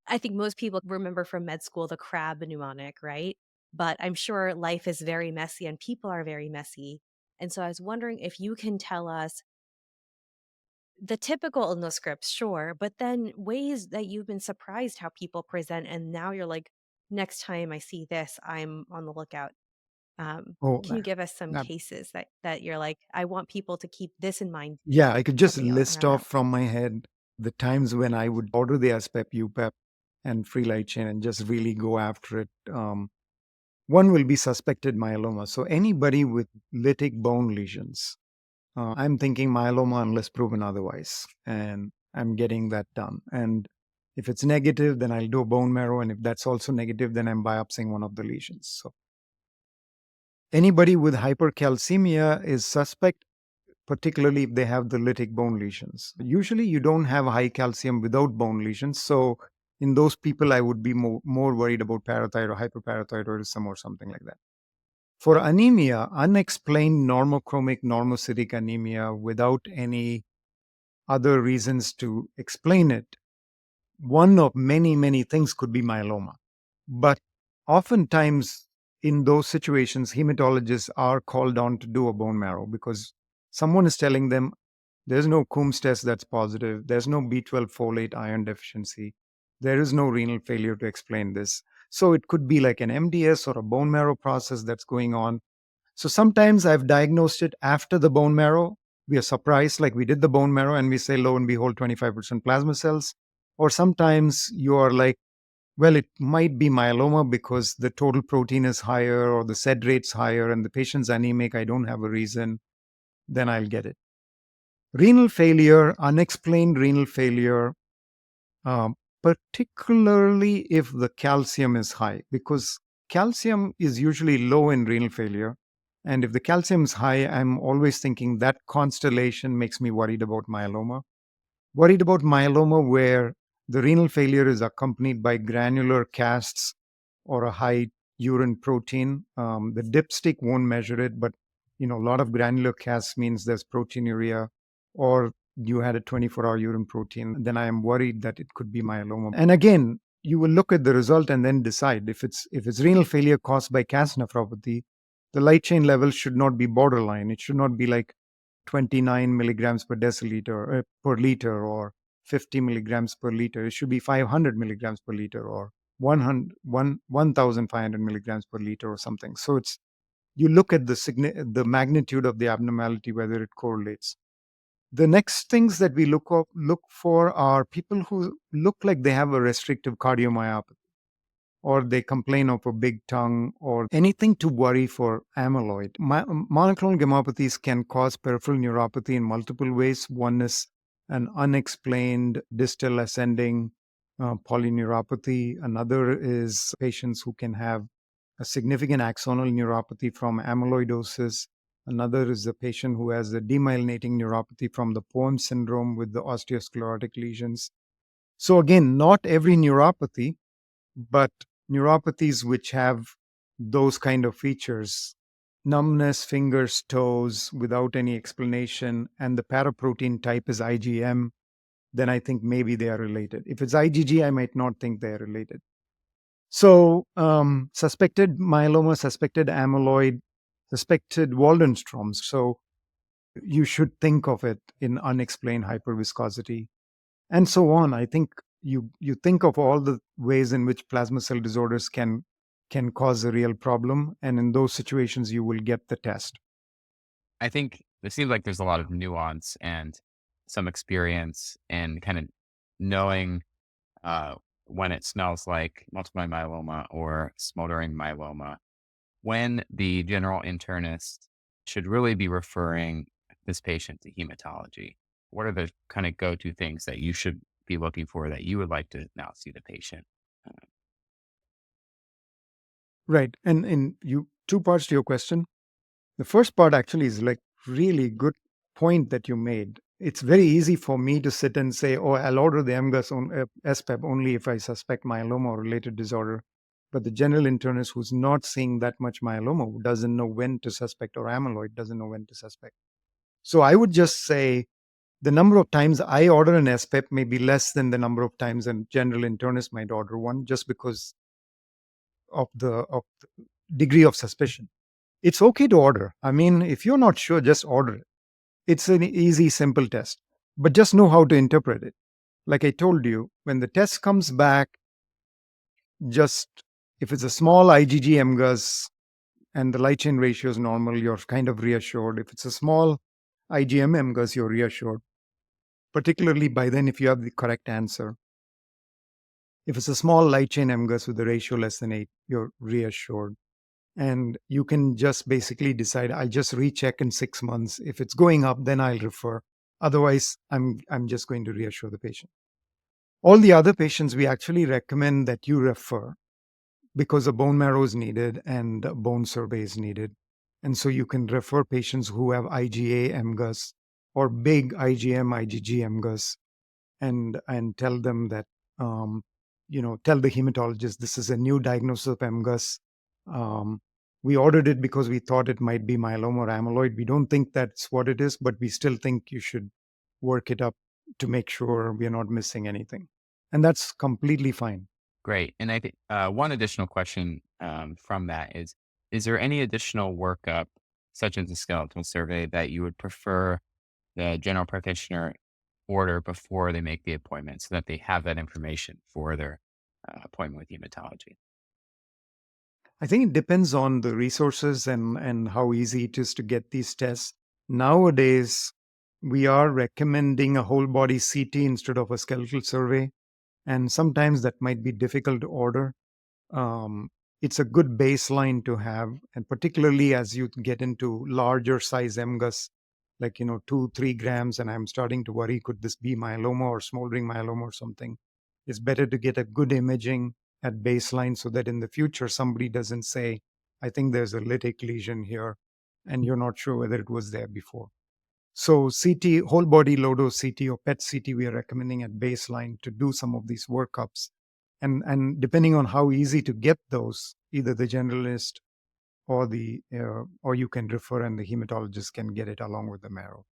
I think most people remember from med school the crab mnemonic, right? But I'm sure life is very messy and people are very messy. And so I was wondering if you can tell us the typical illness scripts, sure, but then ways that you've been surprised how people present, and now you're like, next time I see this, I'm on the lookout. Oh, Can you give us some uh, cases that you're like, I want people to keep this in mind yeah, I could just coming on list our off route? from my head the times when I would order the spep, upep, and free light chain and just really go after it. One will be suspected myeloma. So anybody with lytic bone lesions, I'm thinking myeloma unless proven otherwise, and I'm getting that done. And if it's negative, then I'll do a bone marrow, and if that's also negative, then I'm biopsying one of the lesions. So anybody with hypercalcemia is suspect, particularly if they have the lytic bone lesions. Usually, you don't have high calcium without bone lesions. So, in those people, I would be more worried about parathyroid or hyperparathyroidism or something like that. For anemia, unexplained normochromic normocytic anemia without any other reasons to explain it, one of many, many things could be myeloma. But oftentimes, in those situations, hematologists are called on to do a bone marrow because someone is telling them there's no Coombs test that's positive, there's no B12 folate iron deficiency, there is no renal failure to explain this. So it could be like an MDS or a bone marrow process that's going on. So sometimes I've diagnosed it after the bone marrow. We are surprised, like we did the bone marrow, and we say, lo and behold, 25% plasma cells. Or sometimes you are like, well, it might be myeloma because the total protein is higher or the SED rate's higher and the patient's anemic. I don't have a reason. Then I'll get it. Renal failure, unexplained renal failure, um, particularly if the calcium is high, because calcium is usually low in renal failure. And if the calcium is high, I'm always thinking that constellation makes me worried about myeloma. Worried about myeloma where the renal failure is accompanied by granular casts or a high urine protein. The dipstick won't measure it, but a lot of granular casts means there's proteinuria, or you had a 24-hour urine protein. Then I am worried that it could be myeloma. And again, you will look at the result and then decide if it's renal failure caused by cast nephropathy. The light chain level should not be borderline. It should not be like 29 milligrams per deciliter per liter or 50 milligrams per liter. It should be 500 milligrams per liter or 1,500 milligrams per liter or something. So you look at the magnitude of the abnormality, whether it correlates. The next things that we look for are people who look like they have a restrictive cardiomyopathy, or they complain of a big tongue, or anything to worry for amyloid. Monoclonal gammopathies can cause peripheral neuropathy in multiple ways. One is an unexplained distal ascending polyneuropathy. Another is patients who can have a significant axonal neuropathy from amyloidosis. Another is a patient who has a demyelinating neuropathy from the Poem syndrome with the osteosclerotic lesions. So again, not every neuropathy, but neuropathies which have those kind of features, numbness, fingers, toes, without any explanation, and the paraprotein type is IgM, then I think maybe they are related. If it's IgG, I might not think they are related. So, suspected myeloma, suspected amyloid, suspected Waldenstrom's. So, you should think of it in unexplained hyperviscosity and so on. I think you think of all the ways in which plasma cell disorders can cause a real problem, and in those situations you will get the test. I think it seems like there's a lot of nuance and some experience and kind of knowing uh, when it smells like multiple myeloma or smoldering myeloma, when the general internist should really be referring this patient to hematology. What are the kind of go-to things that you should be looking for that you would like to now see the patient? Right. And in you two parts to your question. The first part actually is like really good point that you made. It's very easy for me to sit and say, "Oh, I'll order the MGUS on SPEP only if I suspect myeloma or related disorder." But the general internist who's not seeing that much myeloma, who doesn't know when to suspect, or amyloid, doesn't know when to suspect. So I would just say the number of times I order an spep may be less than the number of times a general internist might order one, just because of the degree of suspicion. It's okay to order. I mean, if you're not sure, just order it. It's an easy, simple test, but just know how to interpret it. Like I told you, when the test comes back, just if it's a small IgG MGUS and the light chain ratio is normal, you're kind of reassured. If it's a small IgM MGUS, you're reassured, particularly by then if you have the correct answer. If it's a small light chain MGUS with a ratio less than 8, you're reassured. And you can just basically decide, I'll just recheck in 6 months. If it's going up, then I'll refer. Otherwise, I'm just going to reassure the patient. All the other patients, we actually recommend that you refer, because a bone marrow is needed and a bone survey is needed. And so you can refer patients who have IgA MGUS or big IgM, IgG MGUS, and tell them that, tell the hematologist this is a new diagnosis of MGUS. We ordered it because we thought it might be myeloma or amyloid. We don't think that's what it is, but we still think you should work it up to make sure we are not missing anything. And that's completely fine. Great. And I think one additional question from that is there any additional workup, such as a skeletal survey, that you would prefer the general practitioner order before they make the appointment so that they have that information for their appointment with hematology? I think it depends on the resources and how easy it is to get these tests. Nowadays, we are recommending a whole body CT instead of a skeletal survey. And sometimes that might be difficult to order. It's a good baseline to have. And particularly as you get into larger size MGUS, like, 2-3 grams, and I'm starting to worry, could this be myeloma or smoldering myeloma or something? It's better to get a good imaging at baseline so that in the future somebody doesn't say, I think there's a lytic lesion here, and you're not sure whether it was there before. So CT, whole body low dose CT or PET CT, we are recommending at baseline to do some of these workups. And depending on how easy to get those, either the generalist or you can refer and the hematologist can get it along with the marrow.